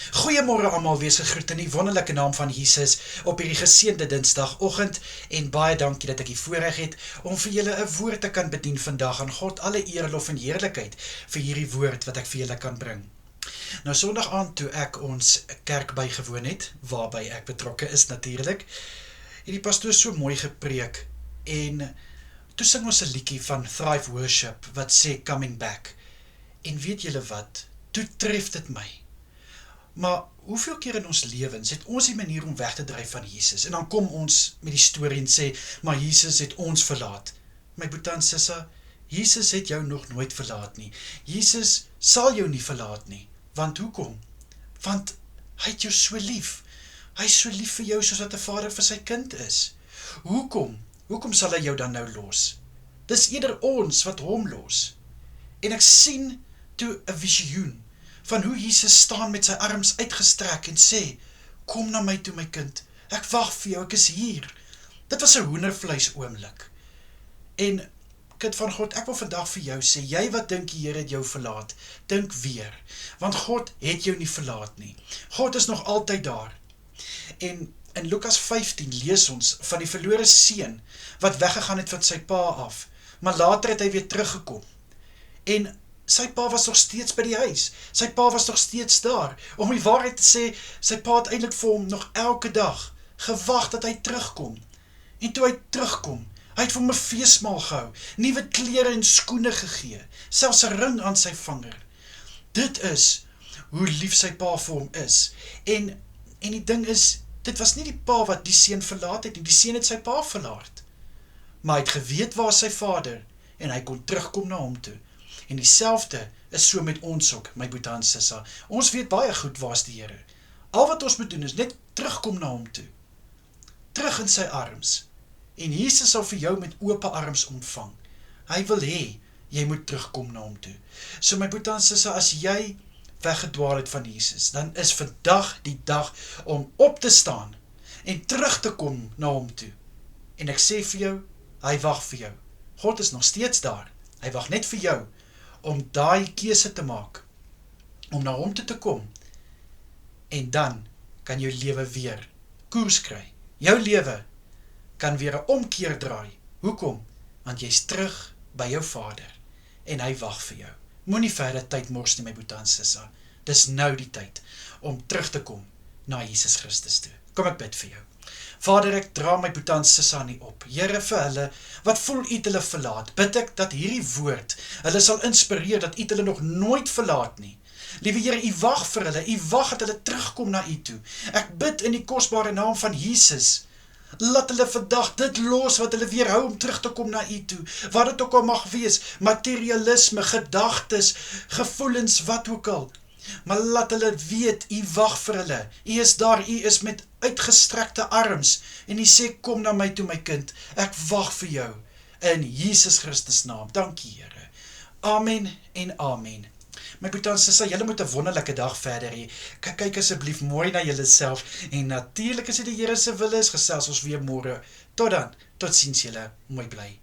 Goeiemôre almal, wees gegroet in die wonderlike naam van Jesus op hierdie geseënde Dinsdagoggend en baie dankie dat ek die voorreg het om vir julle 'n woord te kan bedien vandag. Aan God alle eer, lof en heerlikheid vir hierdie woord wat ek vir julle kan bring. Nou Sondag aand toe ek ons kerk bygewoon het, waarby ek betrokke is natuurlik, het die pastoor so mooi gepreek en toe sing ons 'n liedjie van Thrive Worship wat sê Coming Back. En weet julle wat? Toe tref dit my. Maar hoeveel keer in ons lewens het ons die manier om weg te dryf van Jesus, en dan kom ons met die storie en sê, maar Jesus het ons verlaat. My boetie en sissa, Jesus het jou nog nooit verlaat nie. Jesus sal jou nie verlaat nie. Want hoekom? Want hy het jou so lief. Hy is so lief vir jou soos wat 'n vader vir sy kind is. Hoekom? Hoekom sal hy jou dan nou los? Dis eerder ons wat hom los. En ek sien toe 'n visioen van hoe Jesus staan met sy arms uitgestrek en sê, kom na my toe my kind, ek wag vir jou, ek is hier. Dit was 'n hoendervleis oomblik. En kind van God, ek wil vandag vir jou sê, jy wat dink die Here het jou verlaat, dink weer, want God het jou nie verlaat nie. God is nog altyd daar. En in Lukas 15 lees ons van die verlore seun, wat weggegaan het van sy pa af, maar later het hy weer teruggekom. En sy pa was nog steeds by die huis, sy pa was nog steeds daar, om die waarheid te sê, sy pa het eintlik vir hom nog elke dag gewag dat hy terugkom. En toe hy terugkom, hy het vir hom 'n feesmaal gehou, nuwe klere en skoene gegee, selfs 'n ring aan sy vinger. Dit is hoe lief sy pa vir hom is. En die ding is, dit was nie die pa wat die seun verlaat het nie, die seun het sy pa verlaat. Maar hy het geweet waar sy vader, en hy kon terugkom na hom toe. En dieselfde is so met ons ook, my boetie en sissa. Ons weet baie goed waar is die Here. Al wat ons moet doen is net terugkom na hom toe. Terug in sy arms. En Jesus sal vir jou met ope arms ontvang. Hy wil hê, jy moet terugkom na hom toe. So my boetie en sissa, as jy weggedwaal het van Jesus, dan is vandag die dag om op te staan en terug te kom na hom toe. En ek sê vir jou, hy wag vir jou. God is nog steeds daar. Hy wag net vir jou om daai keuse te maak, om na hom toe te kom, en dan kan jou lewe weer koers kry. Jou lewe kan weer 'n omkeer draai. Hoekom? Want jy's terug by jou Vader, en hy wag vir jou. Moenie verder tyd mors nie, my boetie en sissa. Dis nou die tyd om terug te kom na Jesus Christus toe. Kom ek bid vir jou. Vader, ek dra my boetie en sissa nie op. Here, vir hulle, wat voel u hulle verlaat, bid ek dat hierdie woord hulle sal inspireer, dat u hulle nog nooit verlaat nie. Liewe Here, u wag vir hulle, u wag dat hulle terugkom na u toe. Ek bid in die kosbare naam van Jesus, laat hulle vandag dit los wat hulle weerhou om terug te kom na u toe, wat dit ook al mag wees, materialisme, gedagtes, gevoelens, wat ook al. Maar laat hulle weet, u wag vir hulle, u is daar, u is met uitgestrekte arms, en u sê, kom na my toe my kind, ek wag vir jou, in Jesus Christus naam. Dankie Here. Amen en amen. My boetie en sissa, julle moet 'n wonderlike dag verder hê. Kyk asseblief mooi na julle self, en natuurlik as dit die Here se wil is, gesels ons weer môre. Tot dan, tot ziens julle, mooi bly.